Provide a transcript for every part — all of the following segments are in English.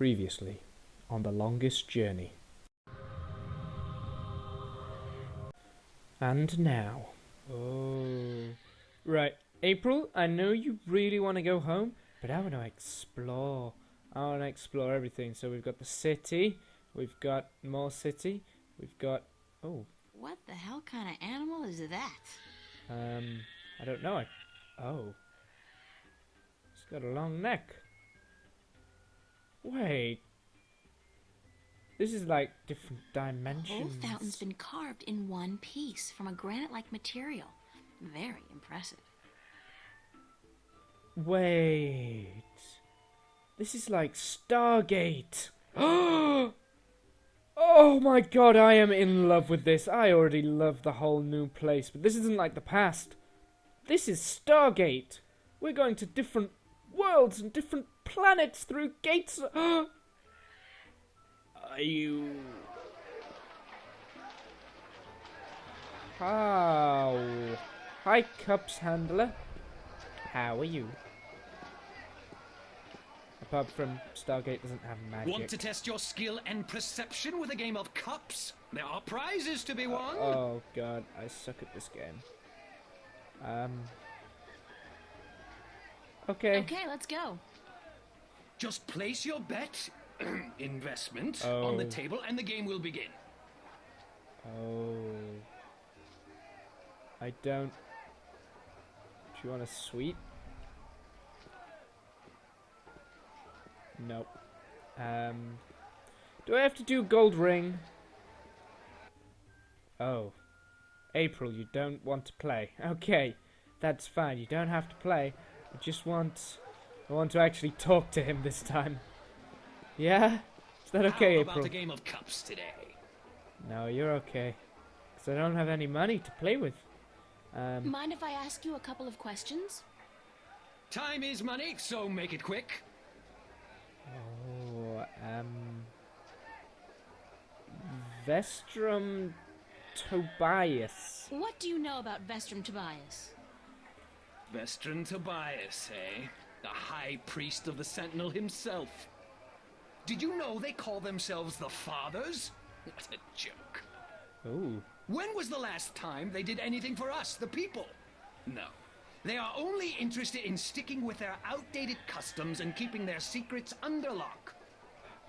Previously, on the longest journey. And now. Oh. Right, April, I know you really want to go home, but I want to explore. I want to explore everything. So we've got the city, we've got more city, we've got... Oh. What the hell kind of animal is that? I don't know. Oh. It's got a long neck. Wait. This is like different dimensions. The whole fountain's been carved in one piece from a granite-like material. Very impressive. Wait. This is like Stargate. Oh my god, I am in love with this. I already love the whole new place, but this isn't like the past. This is Stargate. We're going to different worlds and different planets through gates. Are you... How? Hi, Cups Handler. How are you? Apart from Stargate doesn't have magic. Want to test your skill and perception with a game of cups? There are prizes to be won. Oh god, I suck at this game. Okay. Okay, let's go. Just place your bet, investment, on the table and the game will begin. Oh. I don't... Do you want a sweet? Nope. Do I have to do gold ring? Oh. April, you don't want to play. Okay, that's fine. You don't have to play. I want to actually talk to him this time. Yeah? Is that okay, How April? about a game of cups today? No, you're okay. Because I don't have any money to play with. Mind if I ask you a couple of questions? Time is money, so make it quick. Oh, Vestrum Tobias. What do you know about Vestrum Tobias? Vestron Tobias, eh? The high priest of the Sentinel himself. Did you know they call themselves the Fathers? What a joke. Ooh. When was the last time they did anything for us, the people? No. They are only interested in sticking with their outdated customs and keeping their secrets under lock.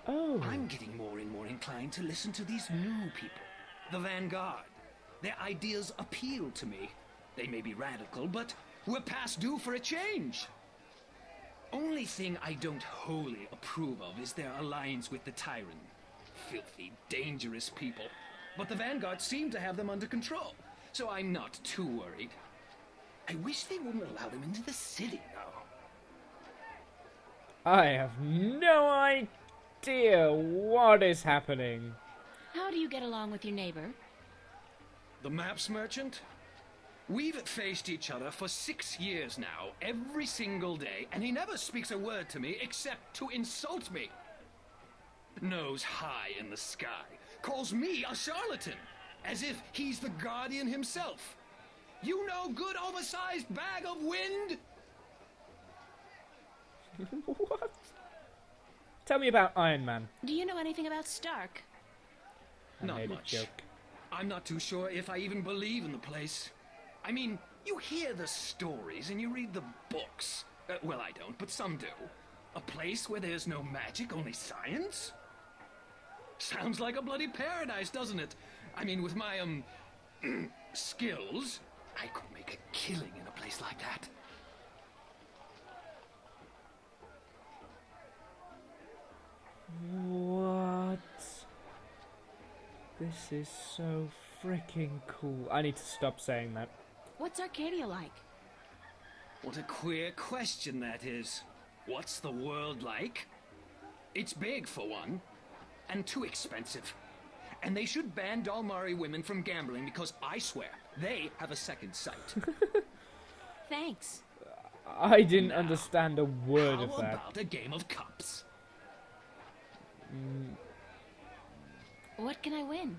Oh. I'm getting more and more inclined to listen to these new people, the Vanguard. Their ideas appeal to me. They may be radical, but we're past due for a change. Only thing I don't wholly approve of is their alliance with the Tyrant. Filthy, dangerous people. But the Vanguard seem to have them under control, so I'm not too worried. I wish they wouldn't allow them into the city, though. I have no idea what is happening. How do you get along with your neighbor? The maps merchant? We've faced each other for 6 years now, every single day, and he never speaks a word to me except to insult me. Nose high in the sky, calls me a charlatan, as if he's the guardian himself. You know, good oversized bag of wind? What? Tell me about Iron Man. Do you know anything about Stark? I Not made much. a joke. I'm not too sure if I even believe in the place. I mean, you hear the stories and you read the books. Well, I don't, but some do. A place where there's no magic, only science? Sounds like a bloody paradise, doesn't it? I mean, with my, skills, I could make a killing in a place like that. What? This is so freaking cool. I need to stop saying that. What's Arcadia like? What a queer question that is. What's the world like? It's big, for one, and too expensive. And they should ban Dalmari women from gambling because I swear, they have a second sight. Thanks. I didn't Now, understand a word How of that. about a game of cups? What can I win?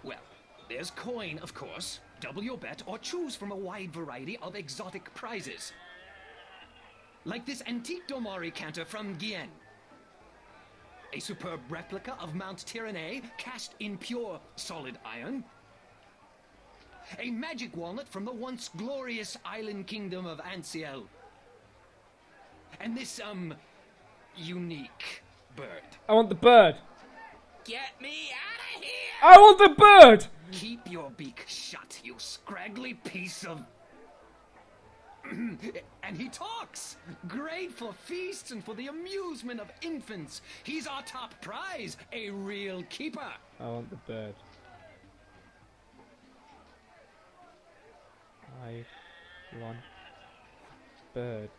Well, there's coin, of course. Double your bet or choose from a wide variety of exotic prizes. Like this antique Domari canter from Gien. A superb replica of Mount Tyranny cast in pure solid iron. A magic walnut from the once glorious island kingdom of Ansiel. And this, unique bird. I want the bird. Get me out of here! I want the bird! Keep your beak shut, you scraggly piece of... And he talks! Great for feasts and for the amusement of infants. He's our top prize, a real keeper. I want the bird. I want bird.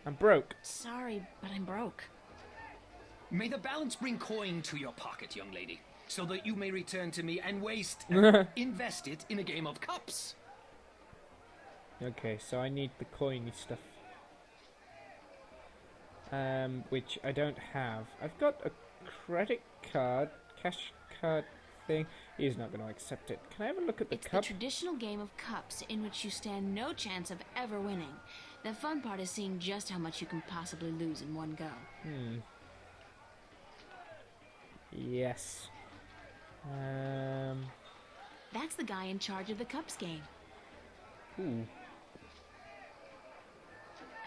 I'm broke. Sorry, but I'm broke. May the balance bring coin to your pocket, young lady, so that you may return to me and invest it in a game of cups. Okay, so I need the coiny stuff. Which I don't have. I've got a credit card, cash card thing. He's not going to accept it. Can I have a look at the It's cup? the traditional game of cups in which you stand no chance of ever winning. The fun part is seeing just how much you can possibly lose in one go. Yes. That's the guy in charge of the cups game. Ooh.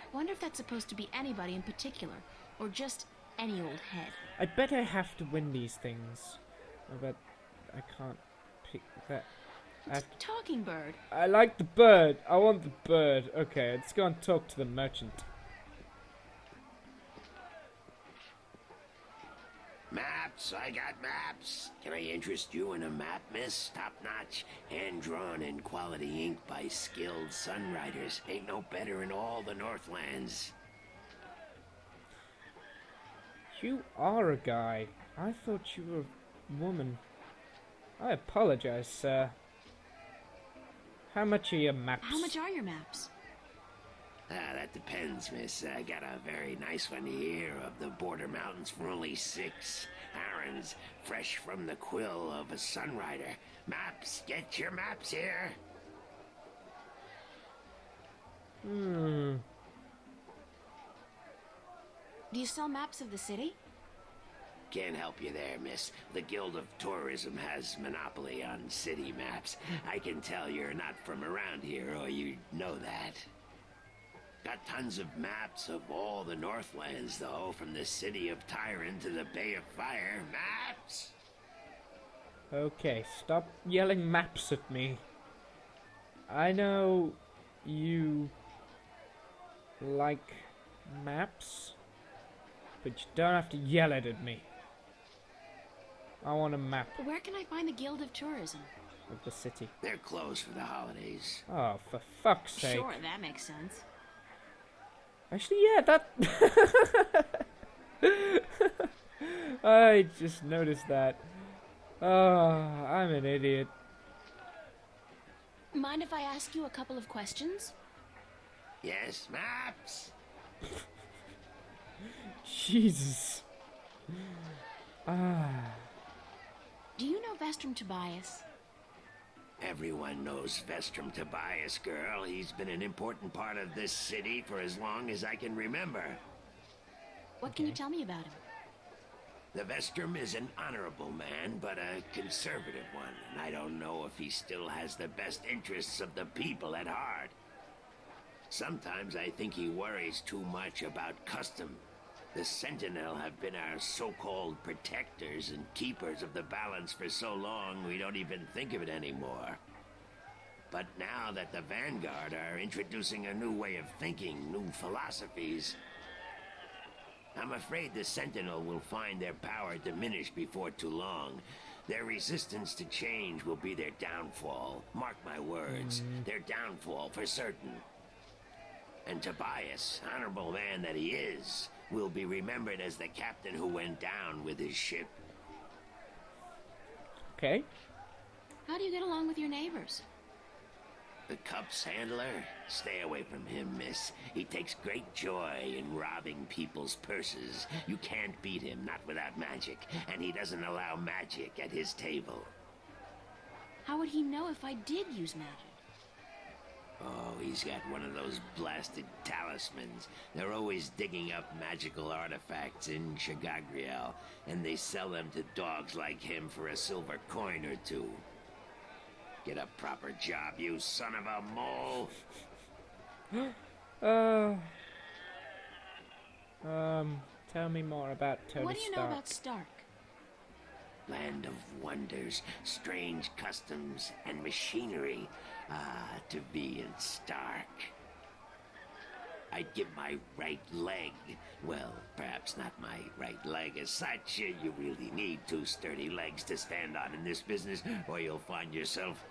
I wonder if that's supposed to be anybody in particular, or just any old head. I bet I have to win these things. I bet I can't pick that. Talking bird. I like the bird. I want the bird. Okay, let's go and talk to the merchant. Maps, I got maps. Can I interest you in a map, miss? Top-notch, hand-drawn in quality ink by skilled sunwriters. Ain't no better in all the Northlands. You are a guy. I thought you were a woman. I apologize, sir. How much are your maps? How much are your maps? That depends, miss. I got a very nice one here of the border mountains for only 6 arons, fresh from the quill of a sunrider. Maps, get your maps here. Do you sell maps of the city? Can't help you there, miss. The Guild of Tourism has monopoly on city maps. I can tell you're not from around here, or you'd know that. Got tons of maps of all the Northlands, though, from the city of Tyran to the Bay of Fire. Maps! Okay, stop yelling maps at me. I know you like maps, but you don't have to yell it at me. I want a map But where can I find the Guild of Tourism? of the city. They're closed for the holidays. Oh, for fuck's sake. Sure, that makes sense. Actually, yeah, that... I just noticed that. Oh, I'm an idiot. Mind if I ask you a couple of questions? Yes, maps! Jesus. Do you know Vestrum Tobias? Everyone knows Vestrum Tobias, girl. He's been an important part of this city for as long as I can remember. What can you tell me about him? The Vestrum is an honorable man, but a conservative one, and I don't know if he still has the best interests of the people at heart. Sometimes I think he worries too much about custom. The Sentinel have been our so-called protectors and keepers of the balance for so long we don't even think of it anymore. But now that the Vanguard are introducing a new way of thinking, new philosophies, I'm afraid the Sentinel will find their power diminished before too long. Their resistance to change will be their downfall. Mark my words, their downfall for certain. And Tobias, honorable man that he is, will be remembered as the captain who went down with his ship. Okay. How do you get along with your neighbors? The Cups handler? Stay away from him, miss. He takes great joy in robbing people's purses. You can't beat him, not without magic, and he doesn't allow magic at his table. How would he know if I did use magic? Oh, he's got one of those blasted talismans. They're always digging up magical artifacts in Shagagriel, and they sell them to dogs like him for a silver coin or two. Get a proper job, you son of a mole! Uh, tell me more about Tony What do you know Stark. about Stark? Land of wonders, strange customs, and machinery. Ah, to be in Stark. I'd give my right leg. Well, perhaps not my right leg as such. You really need two sturdy legs to stand on in this business, or you'll find yourself...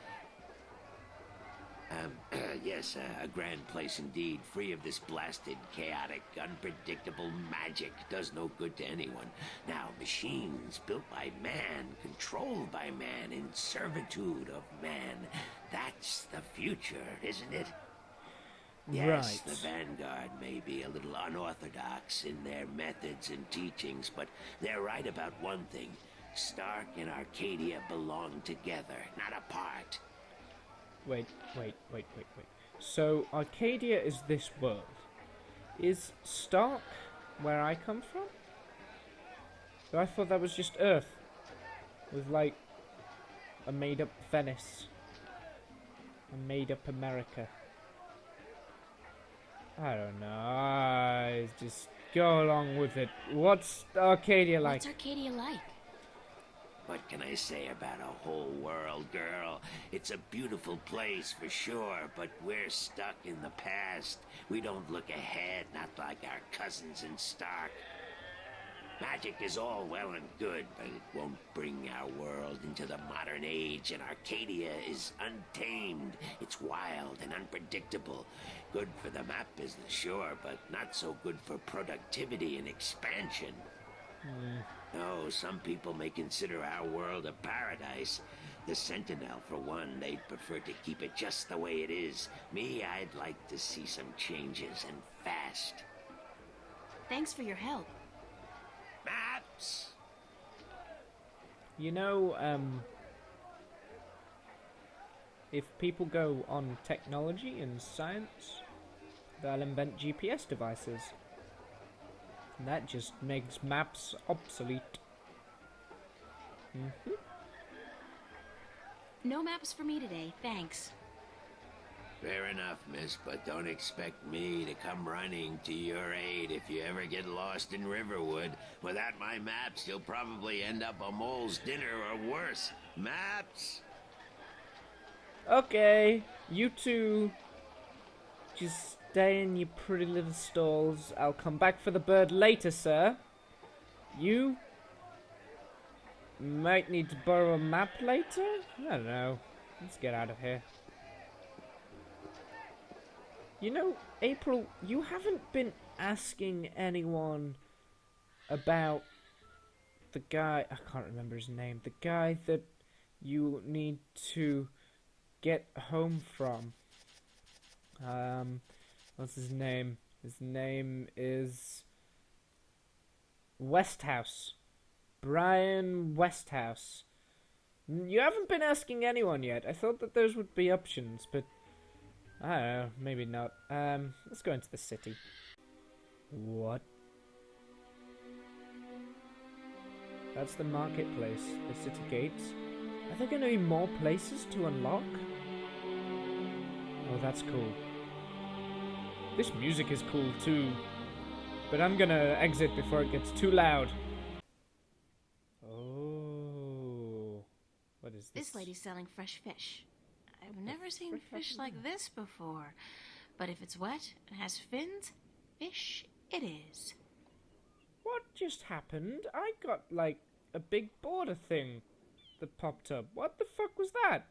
yes, a grand place indeed, free of this blasted, chaotic, unpredictable magic. Does no good to anyone. Now, machines built by man, controlled by man, in servitude of man. That's the future, isn't it? Yes, Right. the Vanguard may be a little unorthodox in their methods and teachings, but they're right about one thing. Stark and Arcadia belong together, not apart. Wait. So, Arcadia is this world. Is Stark where I come from? So I thought that was just Earth. With, like, a made-up Venice. A made-up America. I don't know. I just go along with it. What's Arcadia like? What's Arcadia like? What can I say about a whole world, girl? It's a beautiful place for sure, but we're stuck in the past. We don't look ahead, not like our cousins in Stark. Magic is all well and good, but it won't bring our world into the modern age, and Arcadia is untamed. It's wild and unpredictable. Good for the map business, sure, but not so good for productivity and expansion. No, some people may consider our world a paradise. The Sentinel, for one, they'd prefer to keep it just the way it is. Me, I'd like to see some changes, and fast. Thanks for your help. Maps! You know, if people go on technology and science, they'll invent GPS devices. And that just makes maps obsolete. No maps for me today, thanks. Fair enough, miss, but don't expect me to come running to your aid if you ever get lost in Riverwood. Without my maps, you'll probably end up a mole's dinner or worse. Maps? Okay, you two just stay in your pretty little stalls. I'll come back for the bird later, sir. You might need to borrow a map later? I don't know. Let's get out of here. You know, April, you haven't been asking anyone about the guy... I can't remember his name. The guy that you need to get home from. What's his name? His name is Westhouse. Brian Westhouse. You haven't been asking anyone yet. I thought that those would be options, but I don't know, maybe not. Let's go into the city. What? That's the marketplace, the city gates. Are there going to be more places to unlock? Oh, that's cool. This music is cool too. But I'm gonna exit before it gets too loud. Oh. What is this? This lady's selling fresh fish. I've never seen fish like this before. But if it's wet and has fins, fish it is. What just happened? I got, like, a big border thing that popped up. What the fuck was that?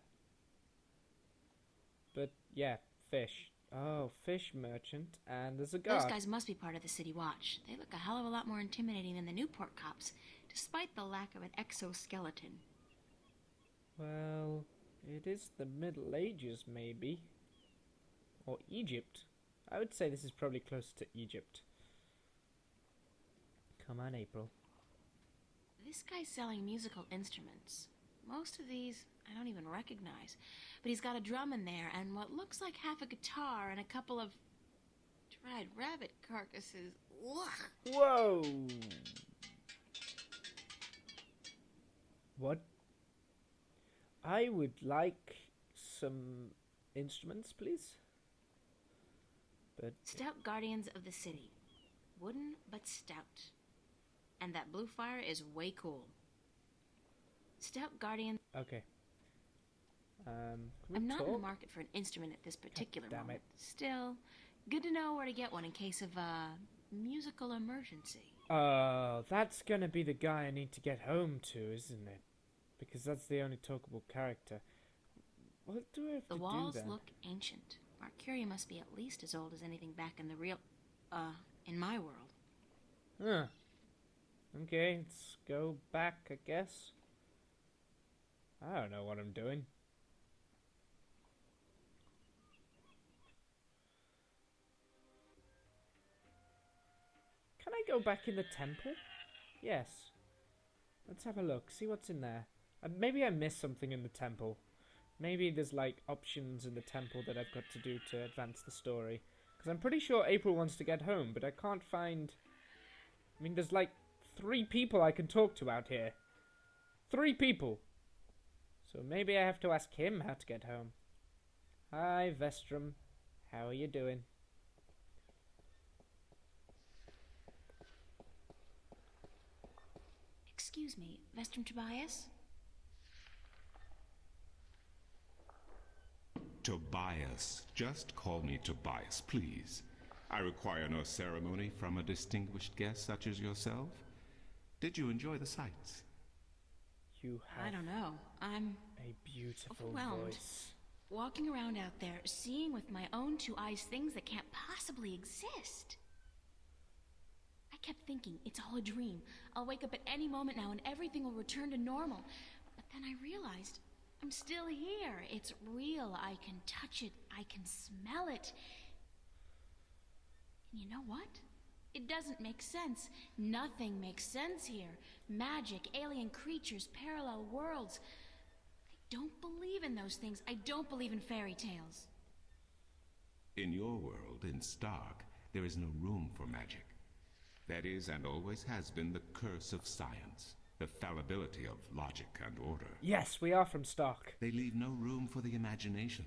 But, yeah, fish. Oh, fish merchant, and there's a guard. Those guys must be part of the city watch. They look a hell of a lot more intimidating than the Newport cops, despite the lack of an exoskeleton. Well, it is the Middle Ages, maybe. Or Egypt. I would say this is probably closer to Egypt. Come on, April. This guy's selling musical instruments. Most of these I don't even recognize. But he's got a drum in there and what looks like half a guitar and a couple of dried rabbit carcasses. Ugh. Whoa! What? I would like some instruments, please. But Stout guardians of the city. Wooden but stout. And that blue fire is way cool. Stout guardian. okay. Can we I'm not in the talk? market for an instrument at this particular damn moment. it. Still, good to know where to get one in case of a musical emergency. Oh, that's gonna be the guy I need to get home to, isn't it? Because that's the only talkable character. What do I have The to walls do then? look ancient. Marcuria must be at least as old as anything back in the real, in my world. Huh. Okay, let's go back, I guess. I don't know what I'm doing. Can I go back in the temple? Yes. Let's have a look, see what's in there. Maybe I missed something in the temple. Maybe there's like options in the temple that I've got to do to advance the story. Because I'm pretty sure April wants to get home, but I can't find... I mean, there's like 3 people I can talk to out here. 3 people! So maybe I have to ask him how to get home. Hi, Vestrum. How are you doing? Excuse me, Vestrum Tobias? Tobias. Just call me Tobias, please. I require no ceremony from a distinguished guest such as yourself. Did you enjoy the sights? You have I don't know. I'm a beautiful overwhelmed. voice. Walking around out there, seeing with my own 2 eyes things that can't possibly exist. I kept thinking, it's all a dream. I'll wake up at any moment now and everything will return to normal. But then I realized, I'm still here. It's real. I can touch it. I can smell it. And you know what? It doesn't make sense. Nothing makes sense here. Magic, alien creatures, parallel worlds. I don't believe in those things. I don't believe in fairy tales. In your world, in Stark, there is no room for magic. That is, and always has been, the curse of science, the fallibility of logic and order. Yes, we are from Stark. They leave no room for the imagination.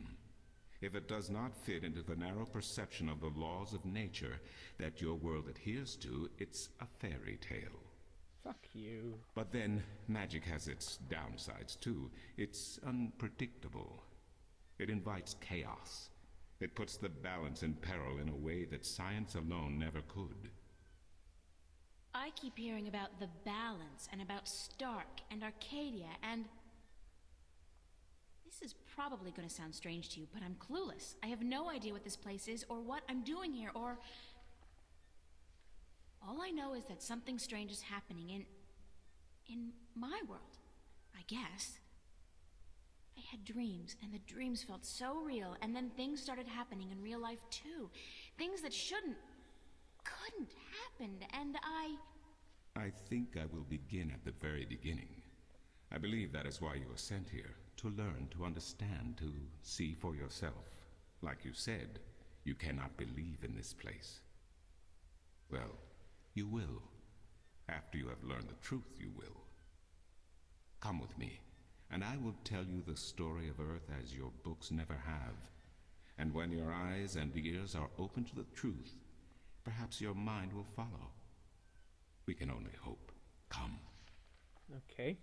If it does not fit into the narrow perception of the laws of nature that your world adheres to, it's a fairy tale. Fuck you. But then, magic has its downsides too. It's unpredictable. It invites chaos. It puts the balance in peril in a way that science alone never could. I keep hearing about the balance and about Stark and Arcadia and... This is probably going to sound strange to you, but I'm clueless. I have no idea what this place is or what I'm doing here or... All I know is that something strange is happening in my world, I guess. I had dreams, and the dreams felt so real, and then things started happening in real life too. Things that couldn't happen, and I think I will begin at the very beginning. I believe that is why you were sent here, to learn, to understand, to see for yourself. Like you said, you cannot believe in this place. Well, you will. After you have learned the truth, you will. Come with me, and I will tell you the story of Earth as your books never have. And when your eyes and ears are open to the truth, perhaps your mind will follow. We can only hope. Come. Okay.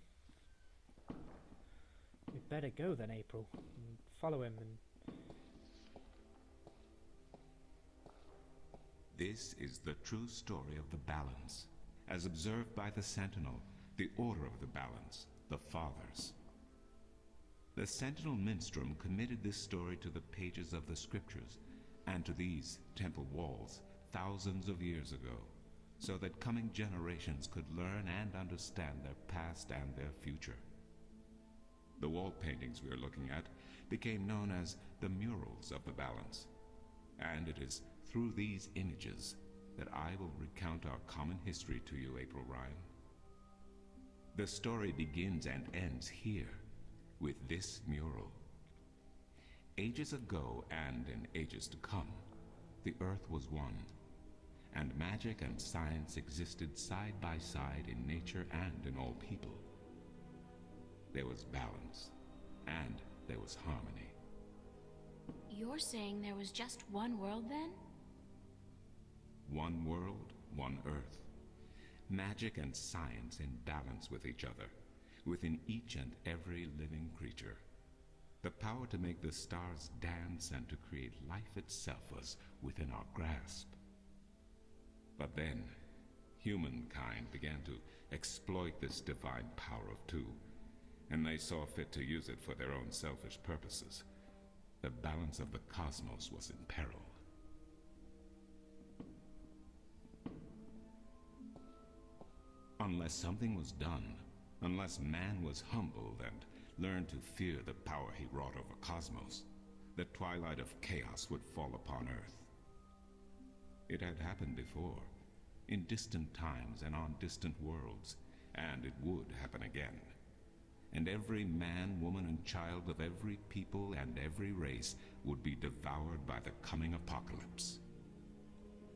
We'd better go then, April. And follow him and... This is the true story of the balance, as observed by the Sentinel, the Order of the Balance, the Fathers. The Sentinel Minstrom committed this story to the pages of the scriptures, and to these temple walls, thousands of years ago, so that coming generations could learn and understand their past and their future. The wall paintings we are looking at became known as the murals of the balance, and it is through these images that I will recount our common history to you, April Ryan. The story begins and ends here, with this mural. Ages ago and in ages to come, the earth was one, and magic and science existed side by side in nature and in all people. There was balance, and there was harmony. You're saying there was just one world then? One world, one earth. Magic and science in balance with each other, within each and every living creature. The power to make the stars dance and to create life itself was within our grasp. But then, humankind began to exploit this divine power of two, and they saw fit to use it for their own selfish purposes. The balance of the cosmos was in peril. Unless something was done, unless man was humbled and learned to fear the power he wrought over cosmos, the twilight of chaos would fall upon Earth. It had happened before, in distant times and on distant worlds, and it would happen again. And every man, woman, and child of every people and every race would be devoured by the coming apocalypse.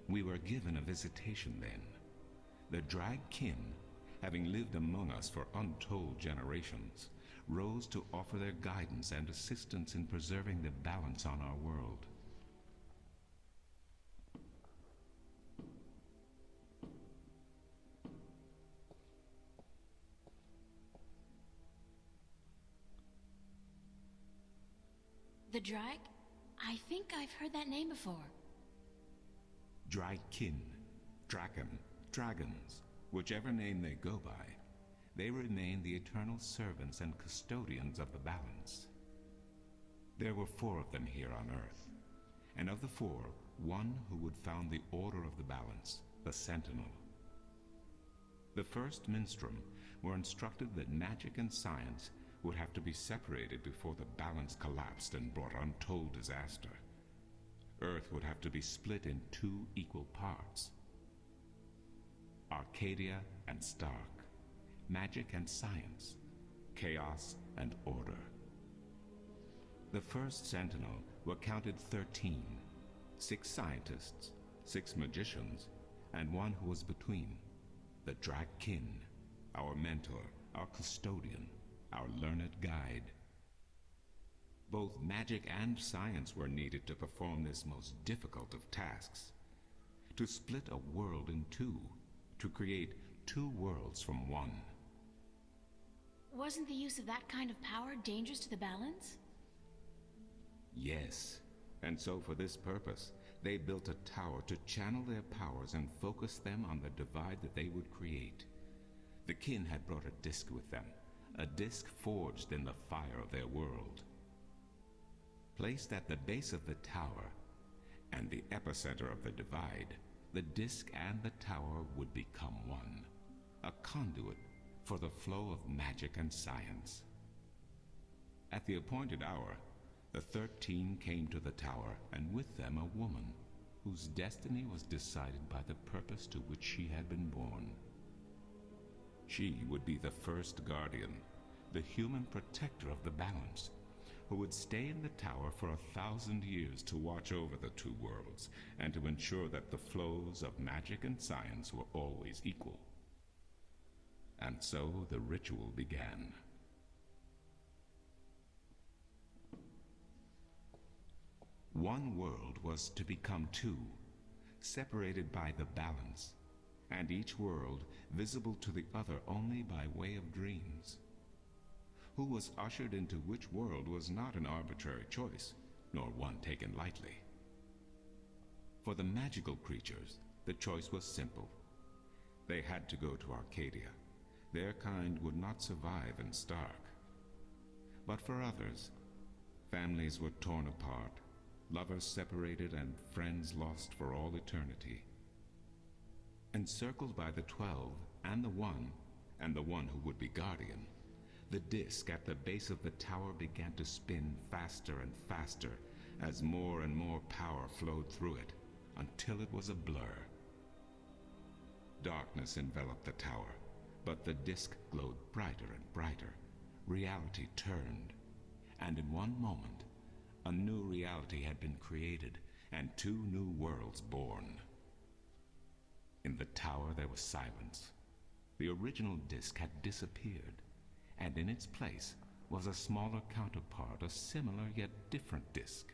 We were given a visitation then. The Drag Kin, having lived among us for untold generations, rose to offer their guidance and assistance in preserving the balance on our world. The Drag? I think I've heard that name before. Drag Kin, Draken, Dragons, whichever name they go by, they remain the eternal servants and custodians of the balance. There were 4 of them here on Earth, and of the 4, one who would found the order of the balance, the Sentinel. The first minstrel were instructed that magic and science would have to be separated before the balance collapsed and brought untold disaster. Earth would have to be split in 2 equal parts. Arcadia and Stark, magic and science, chaos and order. The first Sentinel were counted 13, 6 scientists, 6 magicians, and one who was between, the Drag Kin, our mentor, our custodian, our learned guide. Both magic and science were needed to perform this most difficult of tasks, to split a world in 2, to create 2 worlds from one. Wasn't the use of that kind of power dangerous to the balance? Yes, and so for this purpose, they built a tower to channel their powers and focus them on the divide that they would create. The Kin had brought a disc with them, a disc forged in the fire of their world. Placed at the base of the tower and the epicenter of the divide, the disc and the tower would become one, a conduit for the flow of magic and science. At the appointed hour, the 13 came to the tower, and with them a woman whose destiny was decided by the purpose to which she had been born. She would be the first guardian, the human protector of the balance, who would stay in the tower for 1,000 years to watch over the 2 worlds and to ensure that the flows of magic and science were always equal. And so the ritual began. One world was to become 2, separated by the balance, and each world visible to the other only by way of dreams. Who was ushered into which world was not an arbitrary choice, nor one taken lightly. For the magical creatures, the choice was simple. They had to go to Arcadia. Their kind would not survive in Stark. But for others, families were torn apart, lovers separated, and friends lost for all eternity. Encircled by the 12 and the One who would be guardian, the disc at the base of the tower began to spin faster and faster as more and more power flowed through it, until it was a blur. Darkness enveloped the tower, but the disc glowed brighter and brighter. Reality turned, and in one moment, a new reality had been created and two new worlds born. In the tower there was silence. The original disk had disappeared, and in its place was a smaller counterpart, a similar yet different disk.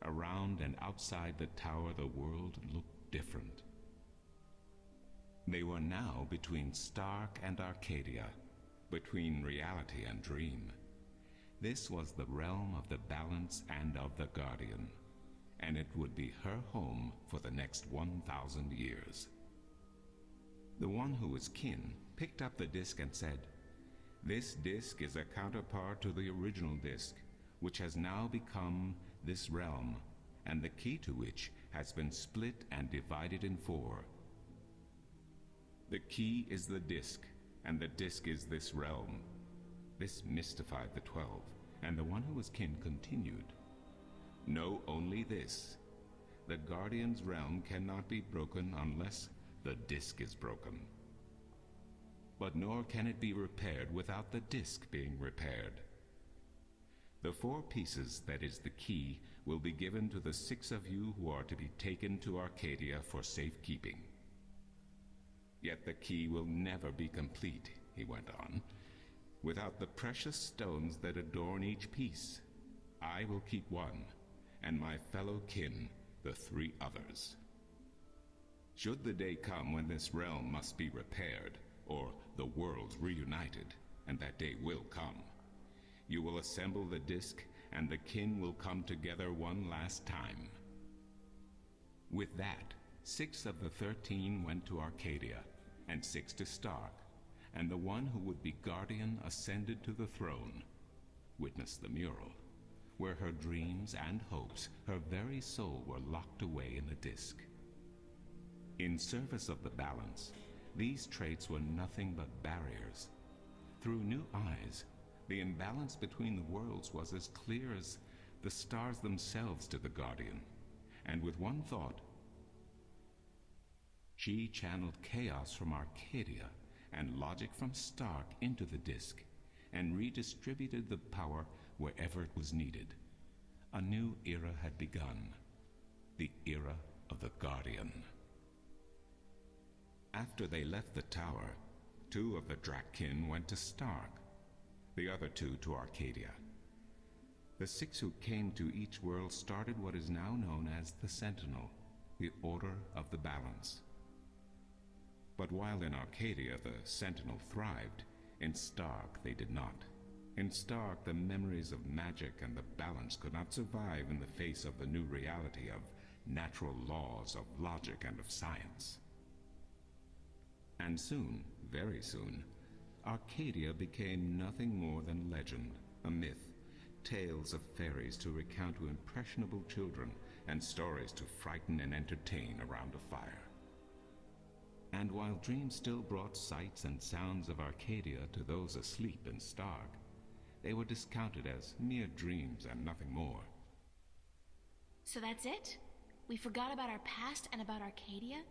Around and outside the tower the world looked different. They were now between Stark and Arcadia, between reality and dream. This was the realm of the Balance and of the Guardian, and it would be her home for the next 1,000 years. The one who was kin picked up the disk and said, "This disk is a counterpart to the original disk, which has now become this realm, and the key to which has been split and divided in 4. The key is the disk, and the disk is this realm." This mystified the 12, and the one who was kin continued, "Know only this. The Guardian's realm cannot be broken unless the disk is broken. But nor can it be repaired without the disk being repaired. The 4 pieces, that is the key, will be given to the 6 of you who are to be taken to Arcadia for safekeeping. Yet the key will never be complete," he went on, "without the precious stones that adorn each piece. I will keep 1, and my fellow kin the 3 others. Should the day come when this realm must be repaired, or the worlds reunited, and that day will come, you will assemble the disk, and the kin will come together one last time." With that, 6 of the 13 went to Arcadia, and 6 to Stark, and the one who would be Guardian ascended to the throne. Witness the mural, where her dreams and hopes, her very soul, were locked away in the disk. In service of the Balance, these traits were nothing but barriers. Through new eyes, the imbalance between the worlds was as clear as the stars themselves to the Guardian, and with one thought, she channeled chaos from Arcadia and logic from Stark into the disk, and redistributed the power wherever it was needed. A new era had begun, the era of the Guardian. After they left the tower, 2 of the Drakkin went to Stark, the other 2 to Arcadia. The 6 who came to each world started what is now known as the Sentinel, the Order of the Balance. But while in Arcadia the Sentinel thrived, in Stark they did not. In Stark, the memories of magic and the Balance could not survive in the face of the new reality of natural laws, of logic, and of science. And soon, very soon, Arcadia became nothing more than legend, a myth, tales of fairies to recount to impressionable children, and stories to frighten and entertain around a fire. And while dreams still brought sights and sounds of Arcadia to those asleep in Stark, they were discounted as mere dreams and nothing more. So that's it? We forgot about our past and about Arcadia?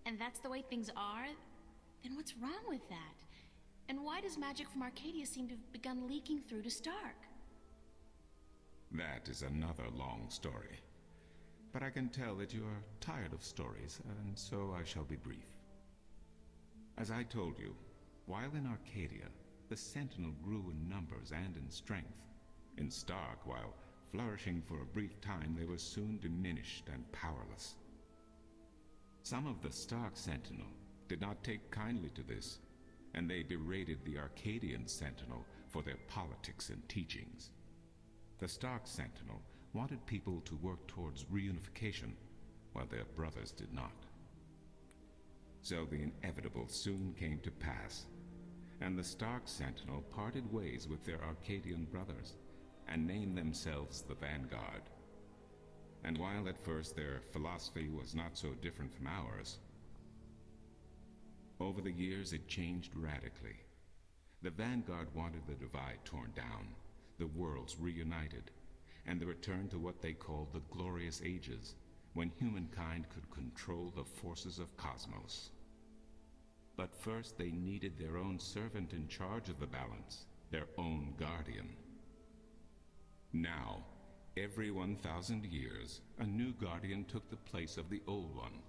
And that's the way things are? Then what's wrong with that? And why does magic from Arcadia seem to have begun leaking through to Stark? That is another long story. But I can tell that you are tired of stories, and so I shall be brief. As I told you, while in Arcadia, the Sentinel grew in numbers and in strength. In Stark, while flourishing for a brief time, they were soon diminished and powerless. Some of the Stark Sentinel did not take kindly to this, and they berated the Arcadian Sentinel for their politics and teachings. The Stark Sentinel wanted people to work towards reunification, while their brothers did not. So the inevitable soon came to pass, and the Stark Sentinel parted ways with their Arcadian brothers, and named themselves the Vanguard. And while at first their philosophy was not so different from ours, over the years it changed radically. The Vanguard wanted the divide torn down, the worlds reunited, and the return to what they called the Glorious Ages, when humankind could control the forces of cosmos. But first they needed their own servant in charge of the balance, their own guardian. Now, every 1,000 years, a new guardian took the place of the old one,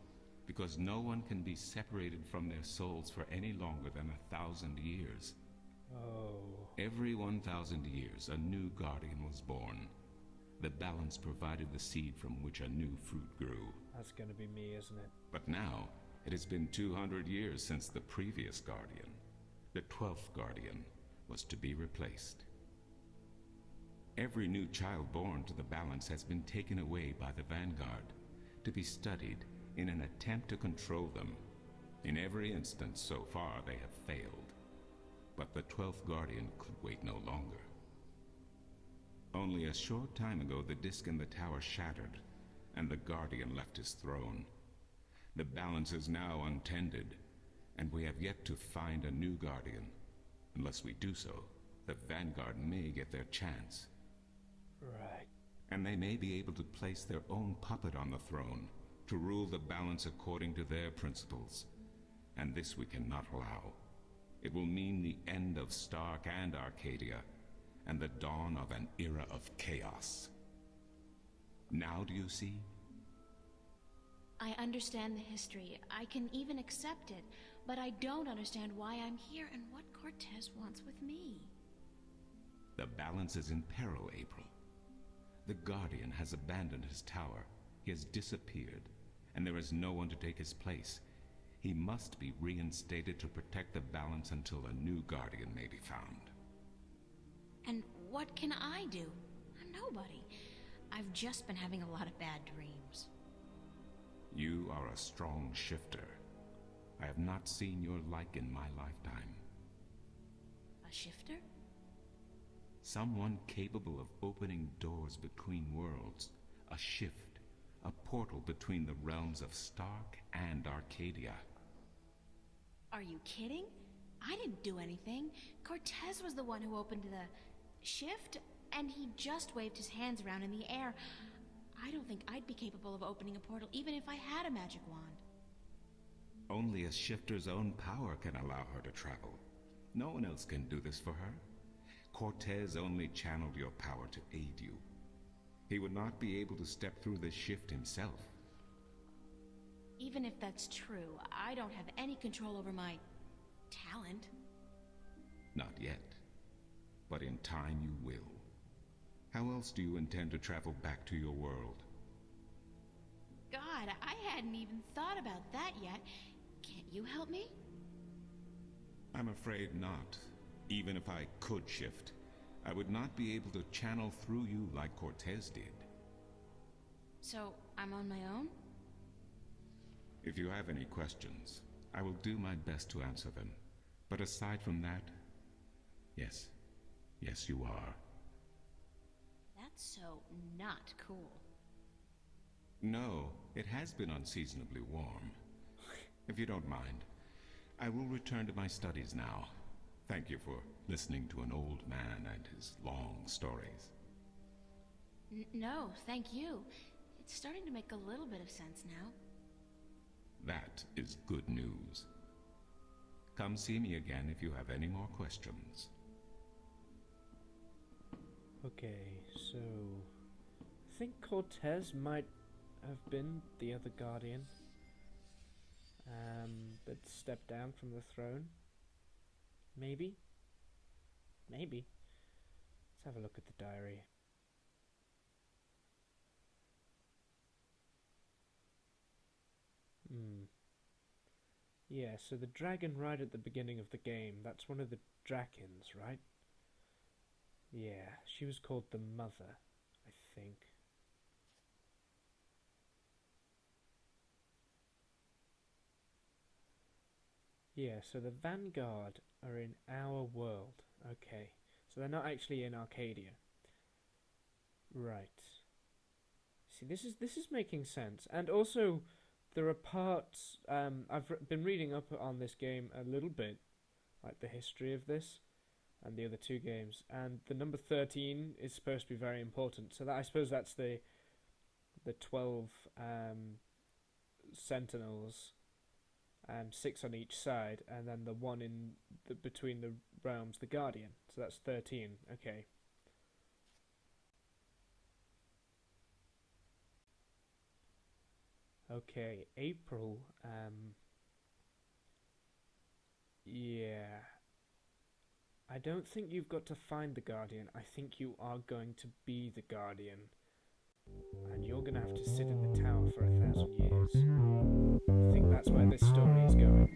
because no one can be separated from their souls for any longer than 1,000 years. Oh. Every 1,000 years, a new guardian was born. The balance provided the seed from which a new fruit grew. That's gonna be me, isn't it? But now, it has been 200 years since the previous guardian, the 12th guardian, was to be replaced. Every new child born to the balance has been taken away by the Vanguard to be studied in an attempt to control them. In every instance so far, they have failed. But the 12th guardian could wait no longer. Only a short time ago, the disk in the tower shattered, and the guardian left his throne. The balance is now untended, and we have yet to find a new guardian. Unless we do so, the Vanguard may get their chance. Right. And they may be able to place their own puppet on the throne to rule the balance according to their principles. And this we cannot allow. It will mean the end of Stark and Arcadia, and the dawn of an era of chaos. Now do you see? I understand the history. I can even accept it. But I don't understand why I'm here and what Cortez wants with me. The balance is in peril, April. The Guardian has abandoned his tower. He has disappeared, and there is no one to take his place. He must be reinstated to protect the balance until a new Guardian may be found. And what can I do? I'm nobody. I've just been having a lot of bad dreams. You are a strong shifter. I have not seen your like in my lifetime. A shifter? Someone capable of opening doors between worlds. A shift. A portal between the realms of Stark and Arcadia. Are you kidding? I didn't do anything. Cortez was the one who opened the shift, and he just waved his hands around in the air. I don't think I'd be capable of opening a portal even if I had a magic wand. Only a shifter's own power can allow her to travel. No one else can do this for her. Cortez only channeled your power to aid you. He would not be able to step through the shift himself. Even if that's true, I don't have any control over my talent. Not yet. But in time you will. How else do you intend to travel back to your world? God, I hadn't even thought about that yet. Can't you help me? I'm afraid not. Even if I could shift, I would not be able to channel through you like Cortez did. So, I'm on my own? If you have any questions, I will do my best to answer them. But aside from that, yes. Yes, you are. That's so not cool. No, it has been unseasonably warm. If you don't mind, I will return to my studies now. Thank you for listening to an old man and his long stories. No, thank you. It's starting to make a little bit of sense now. That is good news. Come see me again if you have any more questions. Okay, so I think Cortez might have been the other Guardian that stepped down from the throne. Maybe? Maybe. Let's have a look at the diary. Yeah, so the dragon right at the beginning of the game, that's one of the Drakens, right? Yeah, she was called the Mother, I think. Yeah, so the Vanguard are in our world. Okay, so they're not actually in Arcadia. Right. See, this is making sense, and also there are parts. I've been reading up on this game a little bit, like the history of this and the other two games, and the number 13 is supposed to be very important. So that I suppose that's the 12 Sentinels. 6 on each side, and then the one in between the realms, the Guardian. So that's 13. Okay. Okay, April. Yeah. I don't think you've got to find the Guardian. I think you are going to be the Guardian. And you're going to have to sit in the tower for 1,000 years. I think that's where this story is going.